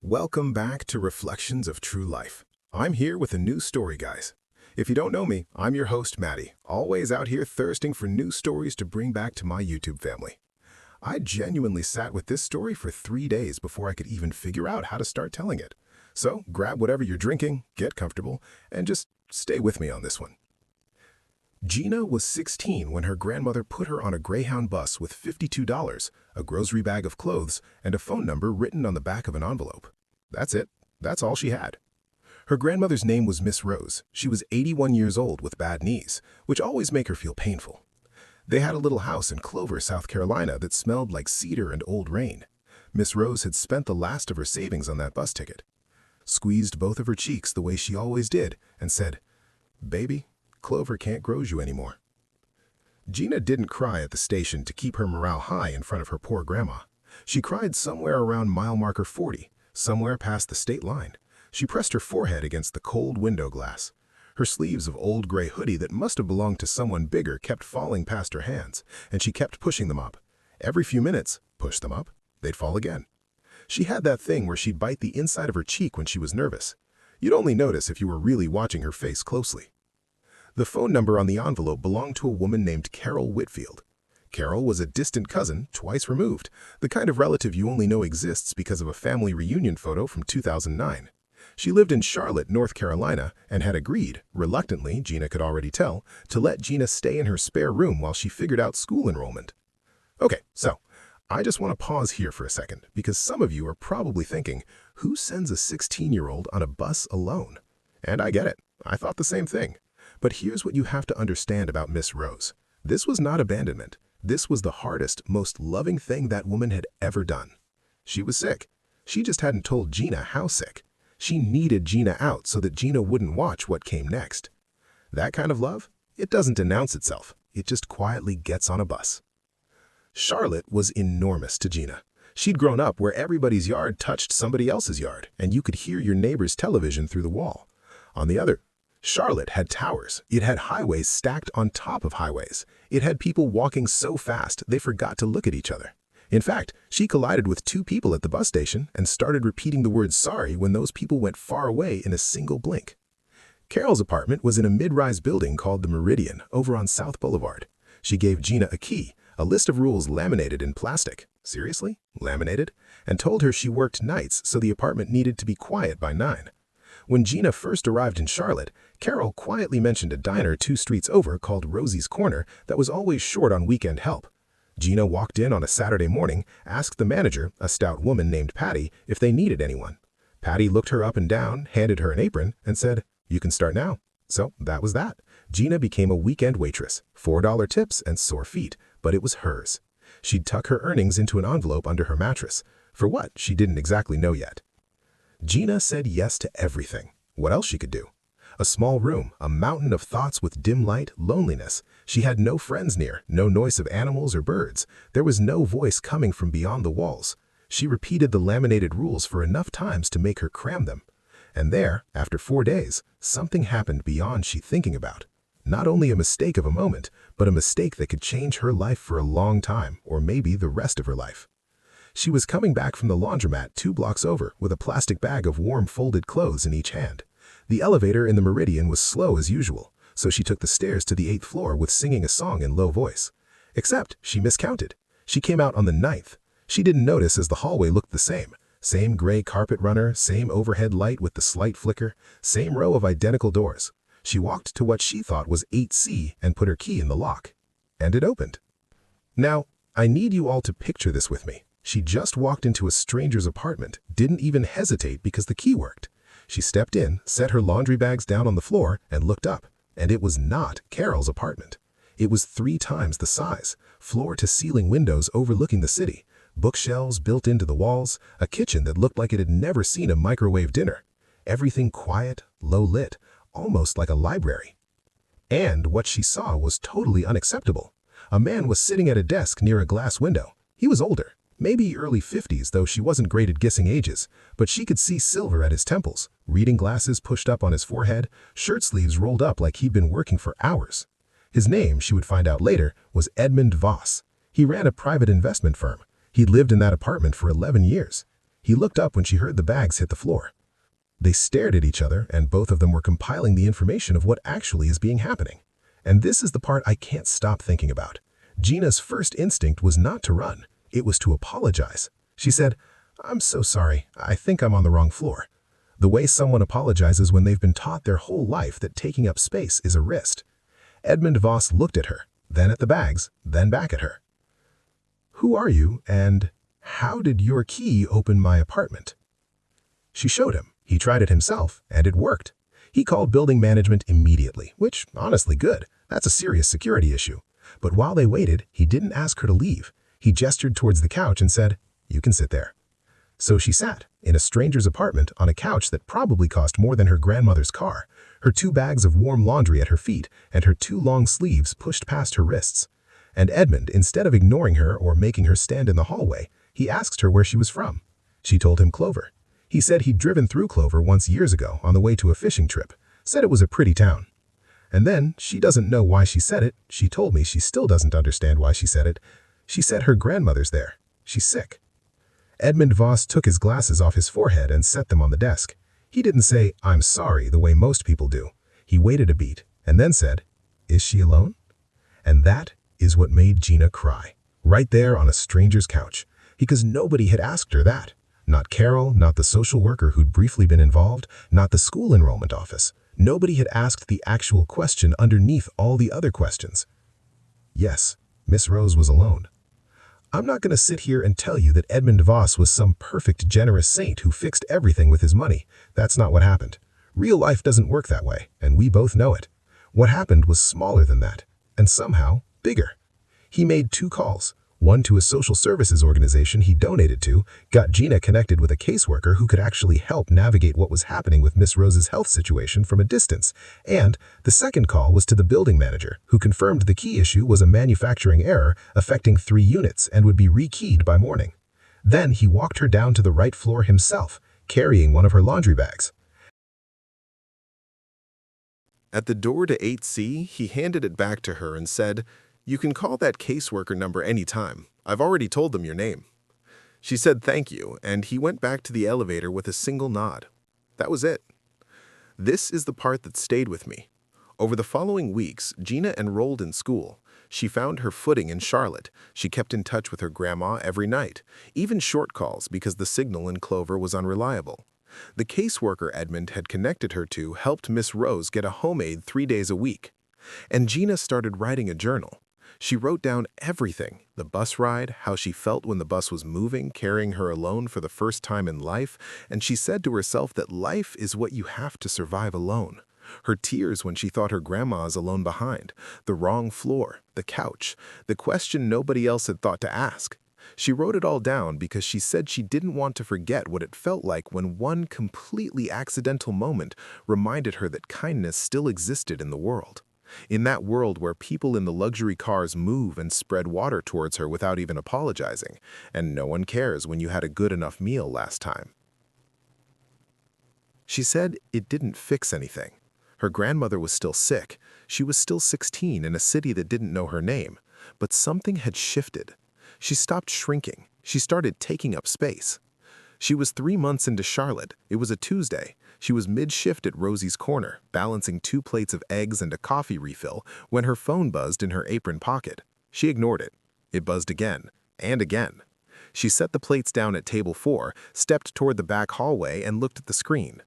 Welcome back to Reflections of True Life. I'm here with a new story, guys. If you don't know me, I'm your host, Maddie, always out here thirsting for new stories to bring back to my YouTube family. I genuinely sat with this story for 3 days before I could even figure out how to start telling it. So grab whatever you're drinking, get comfortable, and just stay with me on this one. Gina was 16 when her grandmother put her on a Greyhound bus with $52, a grocery bag of clothes, and a phone number written on the back of an envelope. That's it. That's all she had. Her grandmother's name was Miss Rose. She was 81 years old with bad knees, which always make her feel painful. They had a little house in Clover, South Carolina that smelled like cedar and old rain. Miss Rose had spent the last of her savings on that bus ticket, squeezed both of her cheeks the way she always did, and said, "Baby, Clover can't grow you anymore." Gina didn't cry at the station to keep her morale high in front of her poor grandma. She cried somewhere around mile marker 40, somewhere past the state line. She pressed her forehead against the cold window glass. Her sleeves of old gray hoodie that must have belonged to someone bigger kept falling past her hands, and she kept pushing them up. Every few minutes, push them up, they'd fall again. She had that thing where she'd bite the inside of her cheek when she was nervous. You'd only notice if you were really watching her face closely. The phone number on the envelope belonged to a woman named Carol Whitfield. Carol was a distant cousin, twice removed, the kind of relative you only know exists because of a family reunion photo from 2009. She lived in Charlotte, North Carolina, and had agreed, reluctantly, Gina could already tell, to let Gina stay in her spare room while she figured out school enrollment. Okay, so I just want to pause here for a second, because some of you are probably thinking, who sends a 16-year-old on a bus alone? And I get it. I thought the same thing. But here's what you have to understand about Miss Rose. This was not abandonment. This was the hardest, most loving thing that woman had ever done. She was sick. She just hadn't told Gina how sick. She needed Gina out so that Gina wouldn't watch what came next. That kind of love, it doesn't announce itself. It just quietly gets on a bus. Charlotte was enormous to Gina. She'd grown up where everybody's yard touched somebody else's yard, and you could hear your neighbor's television through the wall. On the other, Charlotte had towers. It had highways stacked on top of highways. It had people walking so fast they forgot to look at each other. In fact, she collided with 2 people at the bus station and started repeating the word sorry when those people went far away in a single blink. Carol's apartment was in a mid-rise building called the Meridian over on South Boulevard. She gave Gina a key, a list of rules laminated in plastic. Seriously? Laminated? And told her she worked nights so the apartment needed to be quiet by 9. When Gina first arrived in Charlotte, Carol quietly mentioned a diner 2 streets over called Rosie's Corner that was always short on weekend help. Gina walked in on a Saturday morning, asked the manager, a stout woman named Patty, if they needed anyone. Patty looked her up and down, handed her an apron, and said, "You can start now." So that was that. Gina became a weekend waitress, $4 tips and sore feet, but it was hers. She'd tuck her earnings into an envelope under her mattress. For what, she didn't exactly know yet. Gina said yes to everything. What else she could do? A small room, a mountain of thoughts with dim light, loneliness. She had no friends near, no noise of animals or birds. There was no voice coming from beyond the walls. She repeated the laminated rules for enough times to make her cram them. And there, after 4 days, something happened beyond she thinking about. Not only a mistake of a moment, but a mistake that could change her life for a long time, or maybe the rest of her life. She was coming back from the laundromat 2 blocks over with a plastic bag of warm folded clothes in each hand. The elevator in the Meridian was slow as usual, so she took the stairs to the 8th floor with singing a song in low voice. Except she miscounted. She came out on the 9th. She didn't notice as the hallway looked the same. Same gray carpet runner, same overhead light with the slight flicker, same row of identical doors. She walked to what she thought was 8C and put her key in the lock. And it opened. Now, I need you all to picture this with me. She just walked into a stranger's apartment, didn't even hesitate because the key worked. She stepped in, set her laundry bags down on the floor, and looked up. And it was not Carol's apartment. It was 3 times the size, floor-to-ceiling windows overlooking the city, bookshelves built into the walls, a kitchen that looked like it had never seen a microwave dinner. Everything quiet, low-lit, almost like a library. And what she saw was totally unacceptable. A man was sitting at a desk near a glass window. He was older. Maybe early 50s, though she wasn't great at guessing ages, but she could see silver at his temples, reading glasses pushed up on his forehead, shirt sleeves rolled up like he'd been working for hours. His name, she would find out later, was Edmund Voss. He ran a private investment firm. He'd lived in that apartment for 11 years. He looked up when she heard the bags hit the floor. They stared at each other, and both of them were compiling the information of what actually is being happening. And this is the part I can't stop thinking about. Gina's first instinct was not to run. It was to apologize. She said, "I'm so sorry. I think I'm on the wrong floor." The way someone apologizes when they've been taught their whole life that taking up space is a risk. Edmund Voss looked at her, then at the bags, then back at her. "Who are you, and how did your key open my apartment?" She showed him. He tried it himself, and it worked. He called building management immediately, which, honestly, good. That's a serious security issue. But while they waited, he didn't ask her to leave. He gestured towards the couch and said, "You can sit there." So she sat, in a stranger's apartment, on a couch that probably cost more than her grandmother's car, her 2 bags of warm laundry at her feet, and her 2 long sleeves pushed past her wrists. And Edmund, instead of ignoring her or making her stand in the hallway, he asked her where she was from. She told him Clover. He said he'd driven through Clover once years ago on the way to a fishing trip, said it was a pretty town. And then, she doesn't know why she said it. She told me she still doesn't understand why she said it. She said her grandmother's there. She's sick. Edmund Voss took his glasses off his forehead and set them on the desk. He didn't say, "I'm sorry," the way most people do. He waited a beat, and then said, "Is she alone?" And that is what made Gina cry, right there on a stranger's couch, because nobody had asked her that. Not Carol, not the social worker who'd briefly been involved, not the school enrollment office. Nobody had asked the actual question underneath all the other questions. Yes, Miss Rose was alone. I'm not going to sit here and tell you that Edmund Voss was some perfect, generous saint who fixed everything with his money. That's not what happened. Real life doesn't work that way, and we both know it. What happened was smaller than that, and somehow bigger. He made 2 calls. One to a social services organization he donated to, got Gina connected with a caseworker who could actually help navigate what was happening with Miss Rose's health situation from a distance. And the second call was to the building manager, who confirmed the key issue was a manufacturing error affecting 3 units and would be rekeyed by morning. Then he walked her down to the right floor himself, carrying one of her laundry bags. At the door to 8C, he handed it back to her and said, "You can call that caseworker number anytime. I've already told them your name." She said thank you, and he went back to the elevator with a single nod. That was it. This is the part that stayed with me. Over the following weeks, Gina enrolled in school. She found her footing in Charlotte. She kept in touch with her grandma every night, even short calls because the signal in Clover was unreliable. The caseworker Edmund had connected her to helped Miss Rose get a home aide 3 days a week. And Gina started writing a journal. She wrote down everything, the bus ride, how she felt when the bus was moving, carrying her alone for the first time in life, and she said to herself that life is what you have to survive alone. Her tears when she thought her grandma is alone behind, the wrong floor, the couch, the question nobody else had thought to ask. She wrote it all down because she said she didn't want to forget what it felt like when one completely accidental moment reminded her that kindness still existed in the world. In that world where people in the luxury cars move and spread water towards her without even apologizing, and no one cares when you had a good enough meal last time. She said it didn't fix anything. Her grandmother was still sick. She was still 16 in a city that didn't know her name. But something had shifted. She stopped shrinking. She started taking up space. She was 3 months into Charlotte. It was a Tuesday. She was mid-shift at Rosie's corner, balancing 2 plates of eggs and a coffee refill, when her phone buzzed in her apron pocket. She ignored it. It buzzed again, and again. She set the plates down at table 4, stepped toward the back hallway, and looked at the screen.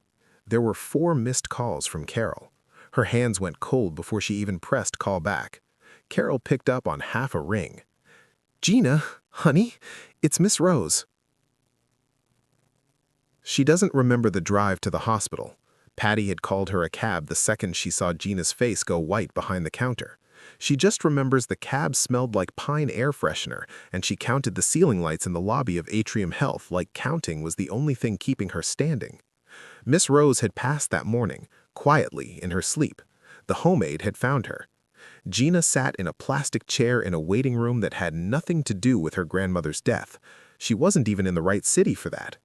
There were 4 missed calls from Carol. Her hands went cold before she even pressed call back. Carol picked up on half a ring. "Gina, honey, it's Miss Rose." She doesn't remember the drive to the hospital. Patty had called her a cab the second she saw Gina's face go white behind the counter. She just remembers the cab smelled like pine air freshener, and she counted the ceiling lights in the lobby of Atrium Health like counting was the only thing keeping her standing. Miss Rose had passed that morning, quietly in her sleep. The home aide had found her. Gina sat in a plastic chair in a waiting room that had nothing to do with her grandmother's death. She wasn't even in the right city for that.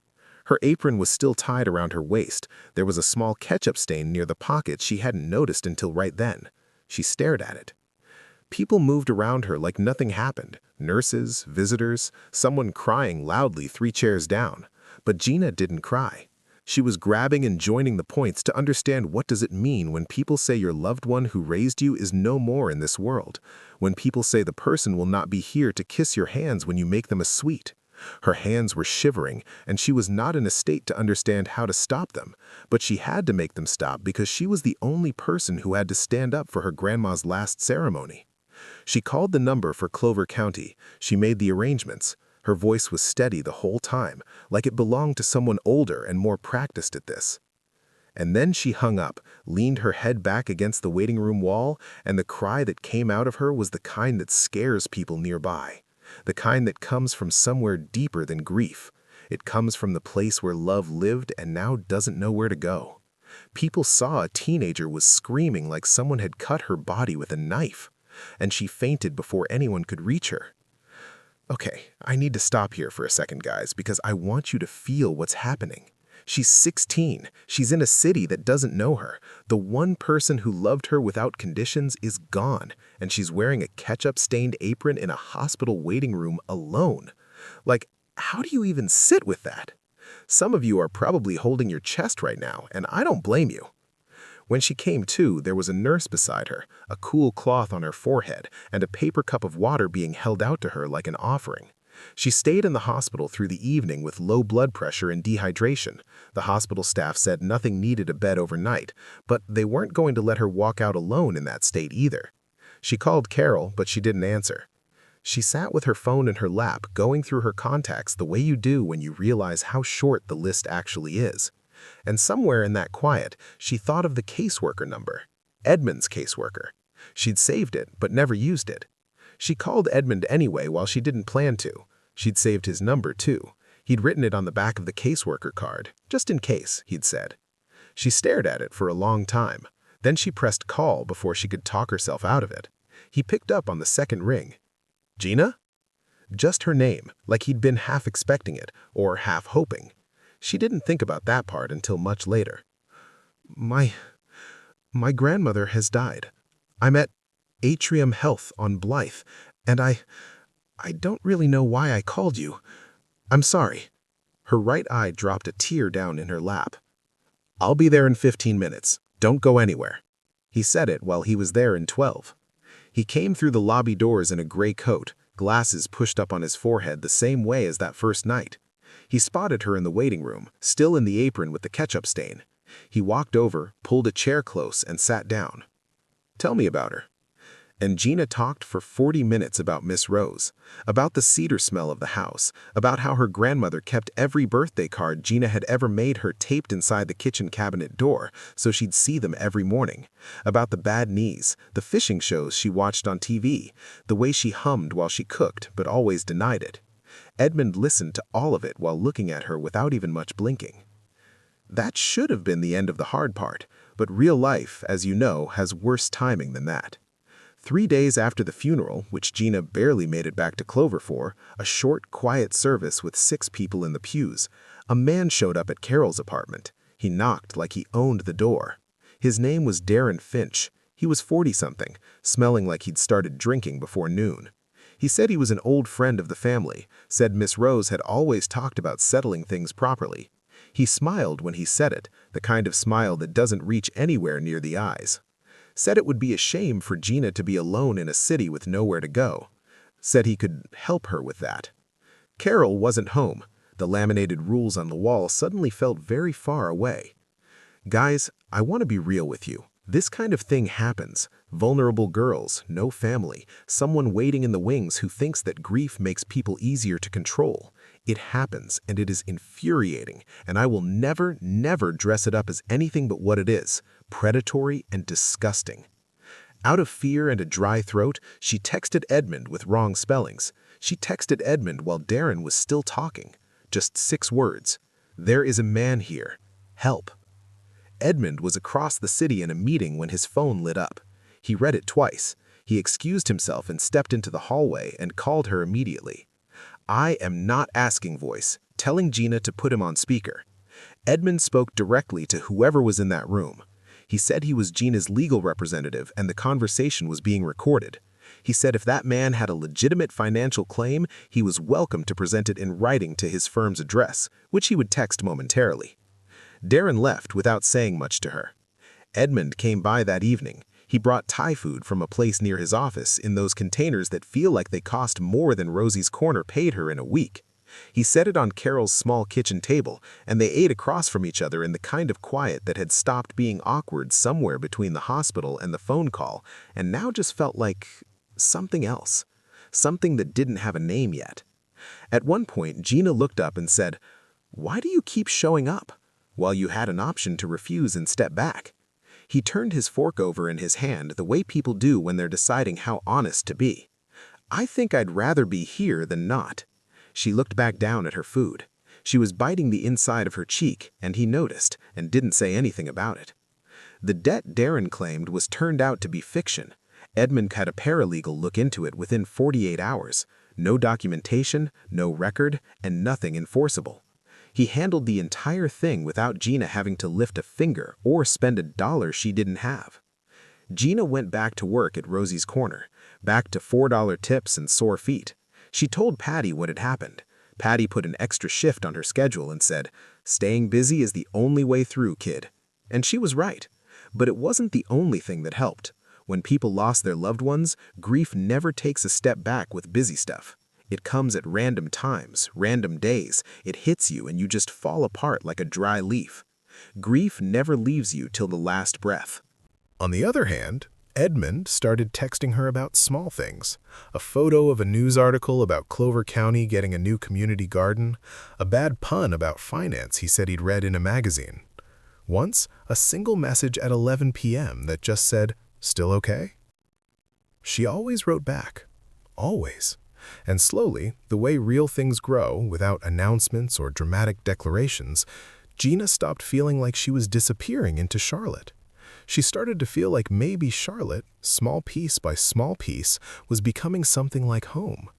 Her apron was still tied around her waist. There was a small ketchup stain near the pocket she hadn't noticed until right then. She stared at it. People moved around her like nothing happened. Nurses, visitors, someone crying loudly 3 chairs down. But Gina didn't cry. She was grabbing and joining the points to understand what does it mean when people say your loved one who raised you is no more in this world, when people say the person will not be here to kiss your hands when you make them a sweet. Her hands were shivering, and she was not in a state to understand how to stop them, but she had to make them stop because she was the only person who had to stand up for her grandma's last ceremony. She called the number for Clover County. She made the arrangements. Her voice was steady the whole time, like it belonged to someone older and more practiced at this. And then she hung up, leaned her head back against the waiting room wall, and the cry that came out of her was the kind that scares people nearby, the kind that comes from somewhere deeper than grief. It comes from the place where love lived and now doesn't know where to go. People saw a teenager was screaming like someone had cut her body with a knife, and she fainted before anyone could reach her. Okay, I need to stop here for a second, guys, because I want you to feel what's happening. She's 16. She's in a city that doesn't know her. The one person who loved her without conditions is gone, and she's wearing a ketchup-stained apron in a hospital waiting room alone. Like, how do you even sit with that? Some of you are probably holding your chest right now, and I don't blame you. When she came to, there was a nurse beside her, a cool cloth on her forehead, and a paper cup of water being held out to her like an offering. She stayed in the hospital through the evening with low blood pressure and dehydration. The hospital staff said nothing needed a bed overnight, but they weren't going to let her walk out alone in that state either. She called Carol, but she didn't answer. She sat with her phone in her lap, going through her contacts the way you do when you realize how short the list actually is. And somewhere in that quiet, she thought of the caseworker number, Edmund's caseworker. She'd saved it, but never used it. She called Edmund anyway while she didn't plan to. She'd saved his number, too. He'd written it on the back of the caseworker card, just in case, he'd said. She stared at it for a long time. Then she pressed call before she could talk herself out of it. He picked up on the second ring. Gina? Just her name, like he'd been half expecting it, or half hoping. She didn't think about that part until much later. My grandmother has died. I'm at Atrium Health on Blythe, and I don't really know why I called you. I'm sorry. Her right eye dropped a tear down in her lap. I'll be there in 15 minutes. Don't go anywhere. He said it while he was there in 12. He came through the lobby doors in a gray coat, glasses pushed up on his forehead the same way as that first night. He spotted her in the waiting room, still in the apron with the ketchup stain. He walked over, pulled a chair close, and sat down. Tell me about her. And Gina talked for 40 minutes about Miss Rose, about the cedar smell of the house, about how her grandmother kept every birthday card Gina had ever made her taped inside the kitchen cabinet door so she'd see them every morning, about the bad knees, the fishing shows she watched on TV, the way she hummed while she cooked but always denied it. Edmund listened to all of it while looking at her without even much blinking. That should have been the end of the hard part, but real life, as you know, has worse timing than that. 3 days after the funeral, which Gina barely made it back to Clover for, a short, quiet service with 6 people in the pews, a man showed up at Carol's apartment. He knocked like he owned the door. His name was Darren Finch. He was 40-something, smelling like he'd started drinking before noon. He said he was an old friend of the family, said Miss Rose had always talked about settling things properly. He smiled when he said it, the kind of smile that doesn't reach anywhere near the eyes. Said it would be a shame for Gina to be alone in a city with nowhere to go. Said he could help her with that. Carol wasn't home. The laminated rules on the wall suddenly felt very far away. Guys, I want to be real with you. This kind of thing happens. Vulnerable girls, no family, someone waiting in the wings who thinks that grief makes people easier to control. It happens, and it is infuriating, and I will never, never dress it up as anything but what it is, predatory and disgusting. Out of fear and a dry throat, she texted Edmund with wrong spellings. She texted Edmund while Darren was still talking. Just 6 words. There is a man here. Help. Edmund was across the city in a meeting when his phone lit up. He read it twice. He excused himself and stepped into the hallway and called her immediately. I am not asking voice, telling Gina to put him on speaker. Edmund spoke directly to whoever was in that room. He said he was Gina's legal representative and the conversation was being recorded. He said if that man had a legitimate financial claim, he was welcome to present it in writing to his firm's address, which he would text momentarily. Darren left without saying much to her. Edmund came by that evening. He brought Thai food from a place near his office in those containers that feel like they cost more than Rosie's Corner paid her in a week. He set it on Carol's small kitchen table, and they ate across from each other in the kind of quiet that had stopped being awkward somewhere between the hospital and the phone call, and now just felt like something else, something that didn't have a name yet. At one point, Gina looked up and said, "Why do you keep showing up?" while you had an option to refuse and step back. He turned his fork over in his hand the way people do when they're deciding how honest to be. "I think I'd rather be here than not." She looked back down at her food. She was biting the inside of her cheek, and he noticed and didn't say anything about it. The debt Darren claimed was turned out to be fiction. Edmund had a paralegal look into it within 48 hours. No documentation, no record, and nothing enforceable. He handled the entire thing without Gina having to lift a finger or spend $1 she didn't have. Gina went back to work at Rosie's Corner, back to $4 tips and sore feet. She told Patty what had happened. Patty put an extra shift on her schedule and said, "Staying busy is the only way through, kid." And she was right. But it wasn't the only thing that helped. When people lost their loved ones, grief never takes a step back with busy stuff. It comes at random times, random days. It hits you and you just fall apart like a dry leaf. Grief never leaves you till the last breath. On the other hand, Edmund started texting her about small things. A photo of a news article about Clover County getting a new community garden, a bad pun about finance he said he'd read in a magazine. Once, a single message at 11 p.m. that just said, "Still okay?" She always wrote back. Always. And slowly, the way real things grow, without announcements or dramatic declarations, Gina stopped feeling like she was disappearing into Charlotte. She started to feel like maybe Charlotte, small piece by small piece, was becoming something like home.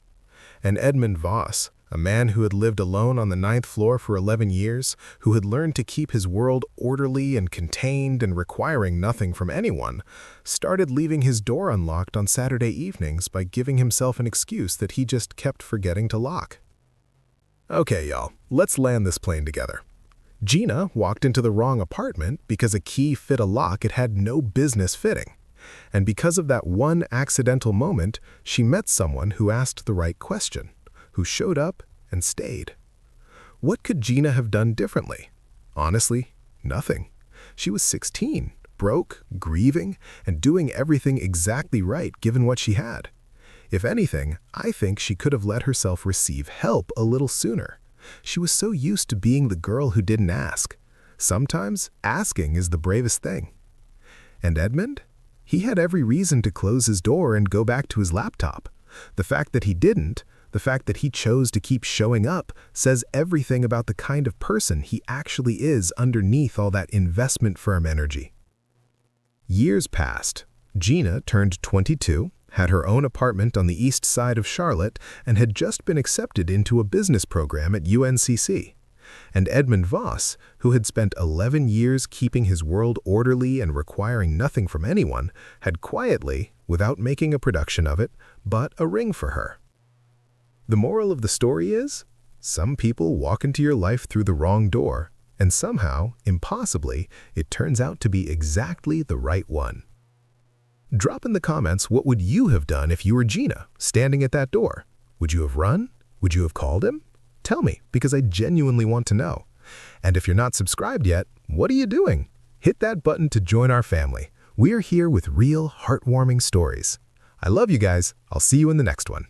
And Edmund Voss, a man who had lived alone on the 9th floor for 11 years, who had learned to keep his world orderly and contained and requiring nothing from anyone, started leaving his door unlocked on Saturday evenings by giving himself an excuse that he just kept forgetting to lock. Okay, y'all, let's land this plane together. Gina walked into the wrong apartment because a key fit a lock it had no business fitting. And because of that one accidental moment, she met someone who asked the right question, who showed up and stayed. What could Gina have done differently? Honestly, nothing. She was 16, broke, grieving, and doing everything exactly right given what she had. If anything, I think she could have let herself receive help a little sooner. She was so used to being the girl who didn't ask. Sometimes asking is the bravest thing. And Edmund? He had every reason to close his door and go back to his laptop. The fact that he didn't, the fact that he chose to keep showing up, says everything about the kind of person he actually is underneath all that investment firm energy. Years passed. Gina turned 22, had her own apartment on the east side of Charlotte, and had just been accepted into a business program at UNCC. And Edmund Voss, who had spent 11 years keeping his world orderly and requiring nothing from anyone, had quietly, without making a production of it, bought a ring for her. The moral of the story is, some people walk into your life through the wrong door, and somehow, impossibly, it turns out to be exactly the right one. Drop in the comments what would you have done if you were Gina, standing at that door. Would you have run? Would you have called him? Tell me, because I genuinely want to know. And if you're not subscribed yet, what are you doing? Hit that button to join our family. We're here with real, heartwarming stories. I love you guys. I'll see you in the next one.